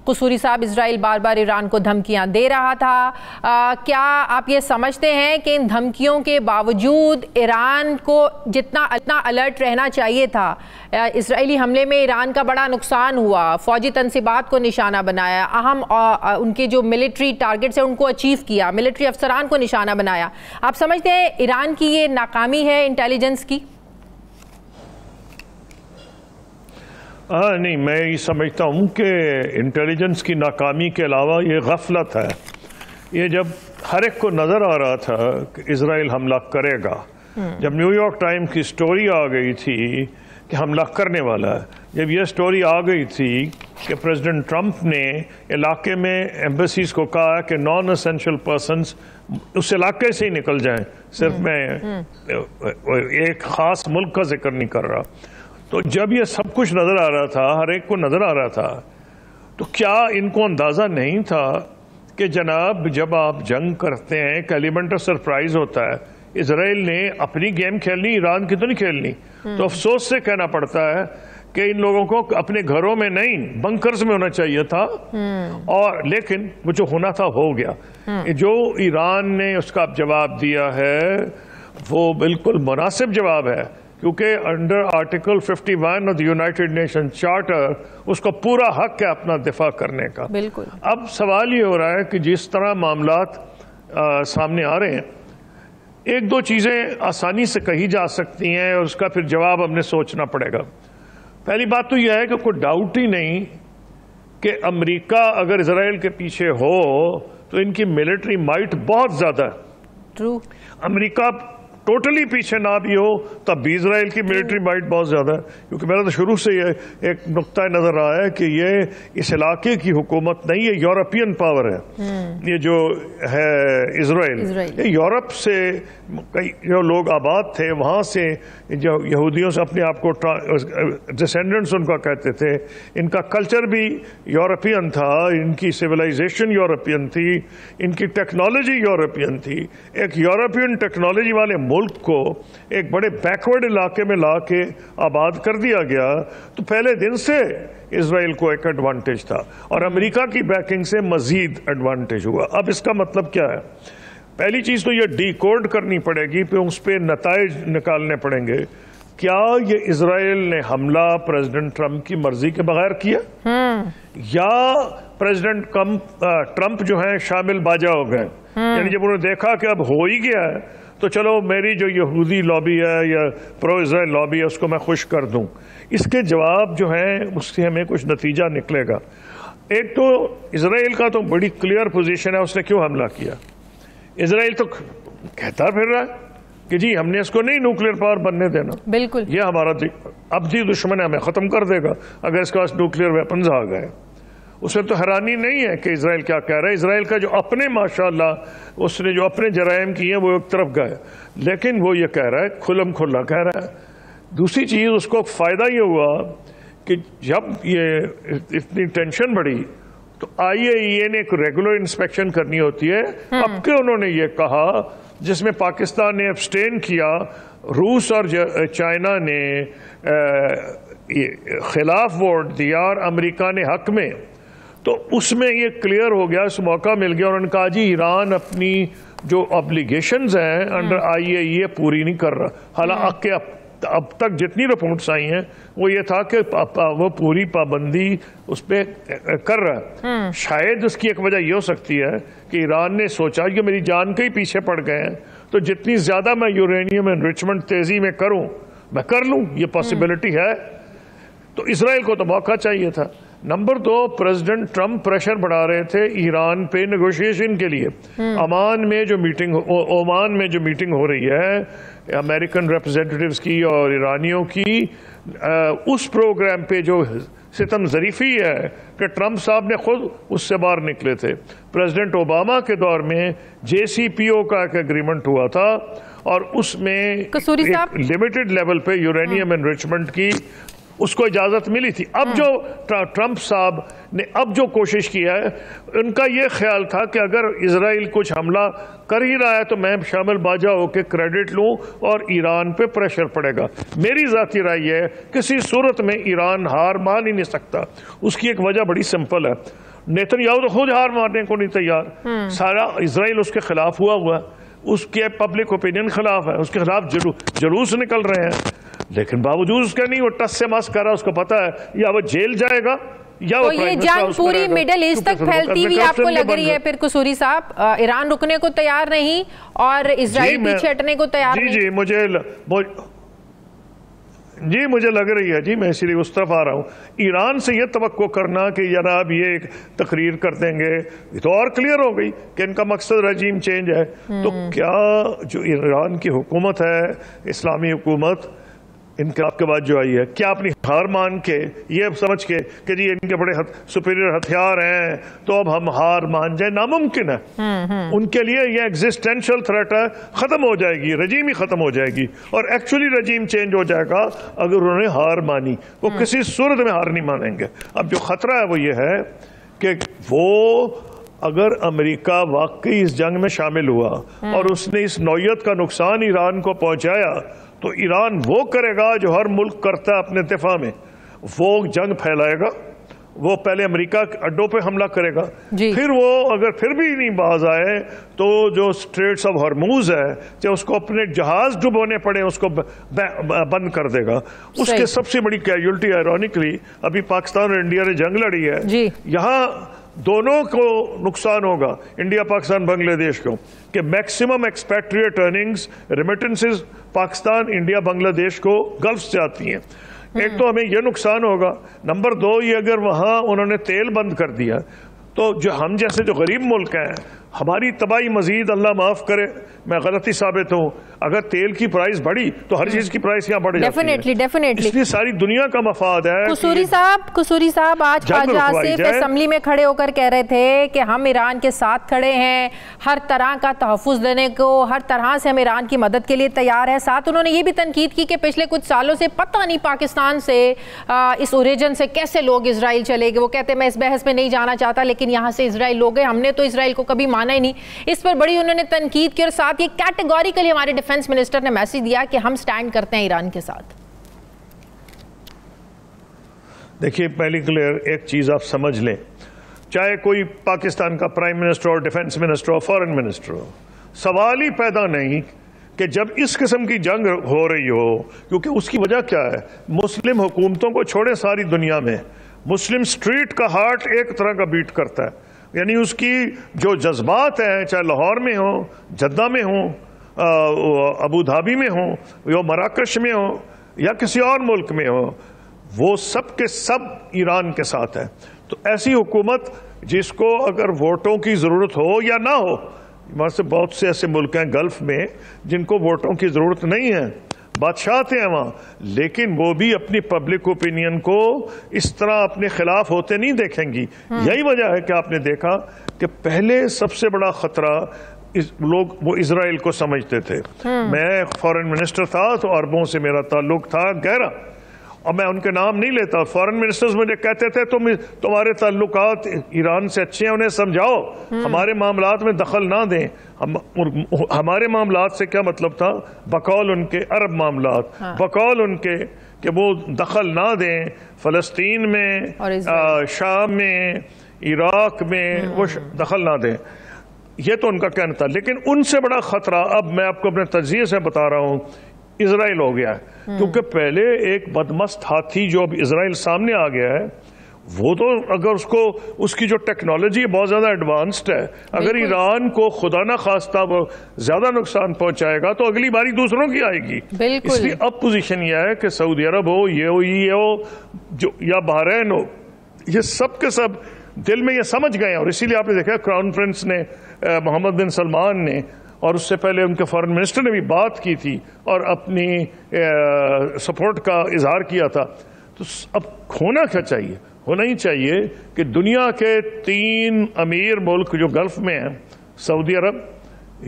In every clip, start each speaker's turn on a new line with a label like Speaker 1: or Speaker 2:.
Speaker 1: قصوری صاحب، اسرائیل بار بار ایران کو دھمکیاں دے رہا تھا، کیا آپ یہ سمجھتے ہیں کہ ان دھمکیوں کے باوجود ایران کو جتنا الرٹ رہنا چاہیے تھا؟ اسرائیلی حملے میں ایران کا بڑا نقصان ہوا، فوجی تنصیبات کو نشانہ بنایا، اہم ان کے جو ملٹری ٹارگٹس ہیں ان کو اچیو کیا، ملٹری افسران کو نشانہ بنایا۔ آپ سمجھتے ہیں ایران کی یہ ناکامی ہے انٹیلیجنس کی؟
Speaker 2: نہیں، میں یہ سمجھتا ہوں کہ انٹیلیجنس کی ناکامی کے علاوہ یہ غفلت ہے۔ یہ جب ہر ایک کو نظر آ رہا تھا کہ اسرائیل حملہ کرے گا، جب نیو یارک ٹائم کی سٹوری آ گئی تھی کہ حملہ کرنے والا ہے، جب یہ سٹوری آ گئی تھی کہ پریزیڈنٹ ٹرمپ نے علاقے میں ایمبیسیز کو کہا کہ نان اسینشل پرسنز اس علاقے سے ہی نکل جائیں، صرف میں ایک خاص ملک کا ذکر نہیں کر رہا، تو جب یہ سب کچھ نظر آ رہا تھا، ہر ایک کو نظر آ رہا تھا، تو کیا ان کو اندازہ نہیں تھا کہ جناب جب آپ جنگ کرتے ہیں ایک ایلیمنٹ آف سرپرائز ہوتا ہے، اسرائیل نے اپنی گیم کھیلنی، ایران کی تو نہیں کھیلنی، تو افسوس سے کہنا پڑتا ہے کہ ان لوگوں کو اپنے گھروں میں نہیں بنکرز میں ہونا چاہیے تھا، اور لیکن وہ جو ہونا تھا ہو گیا۔ جو ایران نے اس کا جواب دیا ہے وہ بالکل مناسب جواب ہے، کیونکہ under article 51 of the United Nation charter اس کو پورا حق ہے اپنا دفاع کرنے کا۔
Speaker 1: بالکل۔
Speaker 2: اب سوال یہ ہو رہا ہے کہ جس طرح معاملات سامنے آ رہے ہیں، ایک دو چیزیں آسانی سے کہی جا سکتی ہیں اور اس کا پھر جواب ہم نے سوچنا پڑے گا۔ پہلی بات تو یہ ہے کہ کوئی ڈاؤٹ ہی نہیں کہ امریکہ اگر اسرائیل کے پیچھے ہو تو ان کی ملٹری مائٹ بہت زیادہ ہے۔
Speaker 1: ٹرو۔
Speaker 2: امریکہ ٹوٹلی پیچھے نہ بھی ہو تب بھی اسرائیل کی ملٹری مائٹ بہت زیادہ ہے، کیونکہ میرا تو شروع سے یہ ایک نقطہ نظر آیا ہے کہ یہ اس علاقے کی حکومت نہیں، یہ یورپین پاور ہے، یہ جو ہے اسرائیل، یہ یورپ سے جو لوگ آباد تھے وہاں سے، جو یہودیوں سے اپنے آپ کو ڈسینڈنٹس ان کا کہتے تھے، ان کا کلچر بھی یورپین تھا، ان کی سیولائزیشن یورپین تھی، ان کی ٹیکنالوجی یورپین تھی۔ ایک یورپین ٹیکنالوجی والے ملک کو ایک بڑے بیکورڈ علاقے میں لا کے آباد کر دیا گیا، تو پہلے دن سے اسرائیل کو ایک ایڈوانٹیج تھا، اور امریکہ کی بیکنگ سے مزید ایڈوانٹیج ہوا۔ اب اس کا مطلب کیا ہے؟ پہلی چیز تو یہ ڈی کوڈ کرنی پڑے گی، پھر اس پہ نتائج نکالنے پڑیں گے۔ کیا یہ اسرائیل نے حملہ پریزیڈنٹ ٹرمپ کی مرضی کے بغیر کیا، یا پریزیڈنٹ ٹرمپ جو ہیں شامل باجا ہو گئے؟ یعنی جب انہوں نے دیکھا کہ اب ہو ہی گیا ہے تو چلو میری جو یہودی لابی ہے یا پرو اسرائیل لابی ہے اس کو میں خوش کر دوں۔ اس کے جواب جو ہیں اس سے ہمیں کچھ نتیجہ نکلے گا۔ ایک تو اسرائیل کا تو بڑی کلیئر پوزیشن ہے، اس نے کیوں حملہ کیا۔ اسرائیل تو کہتا پھر رہا ہے کہ جی ہم نے اس کو نہیں نیوکلیئر پاور بننے دینا،
Speaker 1: بالکل،
Speaker 2: یہ ہمارا ابدی دشمن ہے، ہمیں ختم کر دے گا اگر اس کے پاس نیوکلیئر ویپنز آ گئے۔ اس میں تو حیرانی نہیں ہے کہ اسرائیل کیا کہہ رہا ہے۔ اسرائیل کا جو اپنے ماشاءاللہ اس نے جو اپنے جرائم کیے ہیں وہ ایک طرف گئے، لیکن وہ یہ کہہ رہا ہے، کھلم کھلا کہہ رہا ہے۔ دوسری چیز اس کو فائدہ یہ ہوا کہ جب یہ اتنی ٹینشن بڑھی تو IAEA نے ایک ریگولر انسپیکشن کرنی ہوتی ہے۔ اب کہ انہوں نے یہ کہا، جس میں پاکستان نے ابسٹین کیا، روس اور چائنا نے خلاف ووٹ دیا اور امریکہ نے حق میں، تو اس میں یہ کلیئر ہو گیا، اس موقع مل گیا، انہوں نے کہا جی ایران اپنی جو آبلیگیشنز ہیں انڈر IAEA پوری نہیں کر رہا۔ حالانکہ اب تک جتنی رپورٹس آئی ہیں وہ یہ تھا کہ وہ پوری پابندی اس پہ کر رہا ہے۔ شاید اس کی ایک وجہ یہ ہو سکتی ہے کہ ایران نے سوچا کہ میری جان کے ہی پیچھے پڑ گئے ہیں، تو جتنی زیادہ میں یورینیم انریچمنٹ تیزی میں کروں میں کر لوں، یہ پاسبلٹی ہے۔ تو اسرائیل کو تو موقع چاہیے تھا۔ نمبر 2، پریزیڈنٹ ٹرمپ پریشر بڑھا رہے تھے ایران پہ نیگوشیشن کے لیے۔ اومان میں جو میٹنگ ہو رہی ہے امریکن ریپرزینٹیٹیوز کی اور ایرانیوں کی، اس پروگرام پہ جو ستم ظریفی ہے کہ ٹرمپ صاحب نے خود اس سے باہر نکلے تھے۔ پریزیڈنٹ اوباما کے دور میں JCPO کا ایک ایگریمنٹ ہوا تھا، اور اس میں لمیٹڈ لیول پہ یورینیم انریچمنٹ کی اس کو اجازت ملی تھی۔ اب جو ٹرمپ صاحب نے اب جو کوشش کی ہے، ان کا یہ خیال تھا کہ اگر اسرائیل کچھ حملہ کر ہی رہا ہے تو میں شامل باجا ہو کے کریڈٹ لوں اور ایران پہ پریشر پڑے گا۔ میری ذاتی رائے یہ ہے کسی صورت میں ایران ہار مان ہی نہیں سکتا۔ اس کی ایک وجہ بڑی سمپل ہے، نیتنیاہو تو خود ہار ماننے کو نہیں تیار، سارا اسرائیل اس کے خلاف ہوا ہے، اس کے پبلک اوپینین خلاف ہے، اس کے خلاف جلوس نکل رہے ہیں، لیکن باوجود اس کا نہیں، وہ ٹس سے مس کر رہا، اس کو پتا ہے یا وہ جیل جائے گا یا وہ
Speaker 1: یہ جنگ پوری مڈل ایسٹ تک پھیلتی ہوئی آپ کو لگ رہی ہے پھر قصوری صاحب؟ ایران رکنے کو تیار نہیں اور اسرائیل پیچھے ہٹنے کو تیار نہیں۔
Speaker 2: جی مجھے لگ رہی ہے، جی میں اسی لیے اس طرف آ رہا ہوں، ایران سے یہ توقع کرنا کہ جناب یہ ایک تقریر کر دیں گے، یہ تو اور کلیئر ہو گئی کہ ان کا مقصد رجیم چینج ہے، تو کیا جو ایران کی حکومت ہے، اسلامی حکومت انقلاب کے بعد جو آئی ہے، کیا اپنی ہار مان کے یہ سمجھ کے کہ جی ان کے بڑے سپیریئر ہتھیار ہیں تو اب ہم ہار مان جائیں؟ ناممکن ہے، ان کے لیے یہ ایگزسٹینشل تھریٹ ہے، ختم ہو جائے گی، رجیم ہی ختم ہو جائے گی، اور ایکچولی رجیم چینج ہو جائے گا اگر انہوں نے ہار مانی، وہ کسی صورت میں ہار نہیں مانیں گے۔ اب جو خطرہ ہے وہ یہ ہے کہ وہ اگر امریکہ واقعی اس جنگ میں شامل ہوا اور اس نے اس نوعیت کا نقصان ایران کو پہنچایا تو ایران وہ کرے گا جو ہر ملک کرتا ہے اپنے دفاع میں، وہ جنگ پھیلائے گا، وہ پہلے امریکہ کے اڈوں پہ حملہ کرے گا، پھر وہ اگر پھر بھی نہیں باز آئے تو جو اسٹریٹس آف ہرموز ہے چاہے اس کو اپنے جہاز ڈبونے پڑے اس کو بند کر دے گا۔ اس کے سب سے بڑی کیجولٹی آئرونکلی ابھی پاکستان اور انڈیا نے جنگ لڑی ہے، یہاں دونوں کو نقصان ہوگا، انڈیا پاکستان بنگلہ دیش کو، کہ maximum expatriate earnings remittances Pakistan India Bangladesh کو گلف سے آتی ہیں۔ ایک تو ہمیں یہ نقصان ہوگا، نمبر دو یہ اگر وہاں انہوں نے تیل بند کر دیا تو جو ہم جیسے جو غریب ملک ہیں ہماری تباہی مزید اللہ معاف کرے میں غلطی ثابت ہوں، اگر تیل کی پرائز بڑھی تو ہر چیز کی پرائز یہاں بڑھ جاتی ہے، اس لیے ساری دنیا کا مفاد ہے۔
Speaker 1: قصوری صاحب آج خواجہ آصف اسمبلی میں کھڑے ہو کر کہہ رہے تھے کہ ہم ایران کے ساتھ کھڑے ہیں، ہر طرح کا تحفظ دینے کو، ہر طرح سے ہم ایران کی مدد کے لیے تیار ہیں۔ ساتھ انہوں نے یہ بھی تنقید کی کہ پچھلے کچھ سالوں سے پتہ نہیں پاکستان سے اس اوریجن سے کیسے لوگ اسرائیل چلے گئے، وہ کہتے ہیں میں اس بحث میں نہیں جانا چاہتا لیکن یہاں سے اسرائیل لوگ ہیں، ہم نے تو اسرائیل کو کبھی مانا ہی نہیں۔ اس پر بڑی انہوں نے تنقید کی اور ساتھ یہ کیٹیگوریکلی ہمارے ڈیفنس منسٹر نے میسج دیا کہ ہم سٹینڈ کرتے ہیں ایران کے ساتھ۔
Speaker 2: دیکھیے پہلی کلیئر ایک چیز آپ سمجھ لیں، چاہے کوئی پاکستان کا پرائم منسٹر ہو، ڈیفنس منسٹر ہو، فورن منسٹر ہو، سوال ہی پیدا نہیں کہ جب اس قسم کی جنگ ہو رہی ہو، کیونکہ اس کی وجہ کیا ہے، مسلم حکومتوں کو چھوڑے ساری دنیا میں مسلم سٹریٹ کا ہارٹ ایک طرح کا بیٹ کرتا ہے، یعنی اس کی جو جذبات ہیں چاہے لاہور میں ہوں، جدہ میں ہوں، ابو دھابی میں ہوں، یا مراکش میں ہوں یا کسی اور ملک میں ہوں، وہ سب کے سب ایران کے ساتھ ہے۔ تو ایسی حکومت جس کو اگر ووٹوں کی ضرورت ہو یا نہ ہو، وہاں سے بہت سے ایسے ملک ہیں گلف میں جن کو ووٹوں کی ضرورت نہیں ہے، بادشاہت ہیں وہاں، لیکن وہ بھی اپنی پبلک اوپینین کو اس طرح اپنے خلاف ہوتے نہیں دیکھیں گی۔ یہی وجہ ہے کہ آپ نے دیکھا کہ پہلے سب سے بڑا خطرہ لوگ وہ اسرائیل کو سمجھتے تھے۔ میں فورن منسٹر تھا تو عربوں سے میرا تعلق تھا گہرا، اور میں ان کے نام نہیں لیتا، فورن منسٹرز مجھے کہتے تھے تمہارے تعلقات ایران سے اچھے ہیں، انہیں سمجھاؤ ہمارے معاملات میں دخل نہ دیں۔ ہمارے معاملات سے کیا مطلب تھا؟ بقول ان کے عرب معاملات، بقول ان کے کہ وہ دخل نہ دیں فلسطین میں، شام میں، عراق میں، وہ دخل نہ دیں، یہ تو ان کا کہنا تھا۔ لیکن ان سے بڑا خطرہ اب میں آپ کو اپنے تجزیے سے بتا رہا ہوں، اسرائیل ہو گیا ہے، کیونکہ پہلے ایک بدمست ہاتھی جو اب اسرائیل سامنے آ گیا ہے، وہ تو اگر اس کی جو ٹیکنالوجی بہت زیادہ ایڈوانسڈ ہے، اگر ایران کو خدا نہ خواستہ وہ زیادہ نقصان پہنچائے گا تو اگلی باری دوسروں کی آئے گی۔ اس لیے اب پوزیشن یہ ہے کہ سعودی عرب ہو، یہ ہو یا بحرین ہو، یہ سب کے سب دل میں یہ سمجھ گئے ہیں، اور اسی لیے آپ نے دیکھا کراؤن پرنس نے، محمد بن سلمان نے، اور اس سے پہلے ان کے فارن منسٹر نے بھی بات کی تھی اور اپنی سپورٹ کا اظہار کیا تھا۔ تو اب ہونا کیا چاہیے؟ ہونا ہی چاہیے کہ دنیا کے 3 امیر ملک جو گلف میں ہیں، سعودی عرب،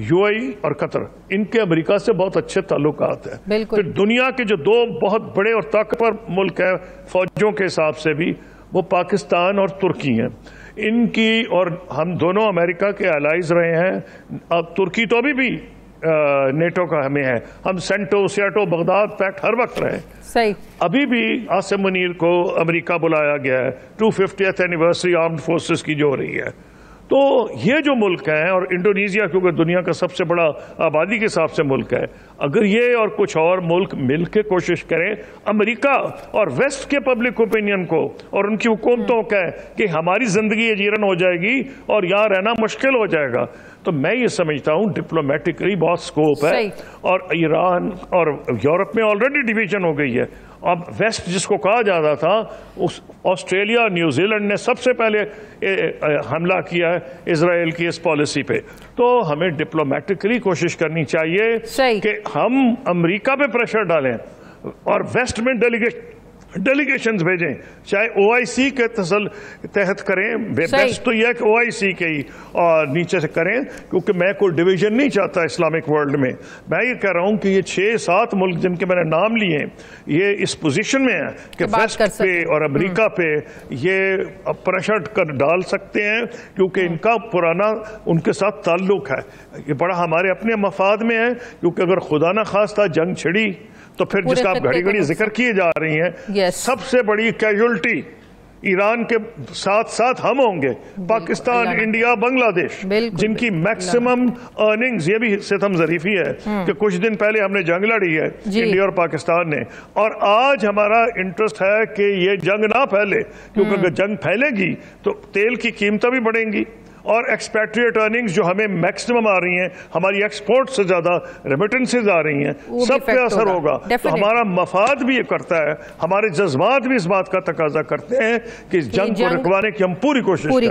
Speaker 2: یو اے ای اور قطر، ان کے امریکہ سے بہت اچھے تعلقات ہیں۔ پھر دنیا کے جو 2 بہت بڑے اور طاقتور ملک ہیں فوجوں کے حساب سے بھی، وہ پاکستان اور ترکی ہیں۔ ان کی اور ہم دونوں امریکہ کے الائز رہے ہیں، اب ترکی تو ابھی بھی نیٹو کا ہمیں ہے. ہم سینٹو سیاٹو بغداد پیکٹ ہر وقت رہے.
Speaker 1: صحیح.
Speaker 2: ابھی بھی عاصم منیر کو امریکہ بلایا گیا ہے 250th اینیورسری آرمڈ فورسز کی جو ہو رہی ہے. تو یہ جو ملک ہیں اور انڈونیزیا کیونکہ دنیا کا سب سے بڑا آبادی کے حساب سے ملک ہے, اگر یہ اور کچھ اور ملک مل کے کوشش کریں امریکہ اور ویسٹ کے پبلک اوپینین کو اور ان کی حکومتوں کا کہ ہماری زندگی اجیرن ہو جائے گی اور یہاں رہنا مشکل ہو جائے گا, تو میں یہ سمجھتا ہوں ڈپلومیٹکلی بہت سکوپ ہے. اور ایران اور یورپ میں آلریڈی ڈویژن ہو گئی ہے. اب ویسٹ جس کو کہا جاتا تھا, آسٹریلیا نیوزی لینڈ نے سب سے پہلے حملہ کیا ہے اسرائیل کی اس پالیسی پہ. تو ہمیں ڈپلومیٹکلی کوشش کرنی چاہیے کہ ہم امریکہ پہ پریشر ڈالیں اور ویسٹ میں ڈیلیگیشنز بھیجیں, چاہے او آئی سی کے تحت کریں. بیسٹ تو یہ کہ او آئی سی کے ہی نیچے سے کریں, کیونکہ میں کوئی ڈویژن نہیں چاہتا اسلامک ورلڈ میں. میں یہ کہہ رہا ہوں کہ یہ 6-7 ملک جن کے میں نے نام لیے ہیں یہ اس پوزیشن میں ہیں کہ ویسٹ پہ اور امریکہ پہ یہ پریشر ڈال سکتے ہیں, کیونکہ ان کا پرانا ان کے ساتھ تعلق ہے. یہ بڑا ہمارے اپنے مفاد میں ہے, کیونکہ اگر خدا نہ خواستہ جنگ چھڑی تو پھر جس کا آپ گھڑی گھڑی ذکر کیے جا رہی ہیں, سب سے بڑی کیجولٹی ایران کے ساتھ ساتھ ہم ہوں گے. پاکستان, انڈیا, بنگلہ دیش جن کی میکسیمم ارننگز, یہ بھی ستم ظریفی ہے کہ کچھ دن پہلے ہم نے جنگ لڑی ہے انڈیا اور پاکستان نے, اور آج ہمارا انٹرسٹ ہے کہ یہ جنگ نہ پھیلے, کیونکہ اگر جنگ پھیلے گی تو تیل کی قیمتیں بھی بڑھیں گی اور ایکسپیٹریٹ ارننگز جو ہمیں میکسیمم آ رہی ہیں, ہماری ایکسپورٹ سے زیادہ ریمیٹنسز آ رہی ہیں, سب پہ اثر ہوگا. تو ہمارا مفاد بھی یہ کرتا ہے, ہمارے جذبات بھی اس بات کا تقاضا کرتے ہیں کہ جنگ کو رکوانے کی ہم پوری کوشش کریں.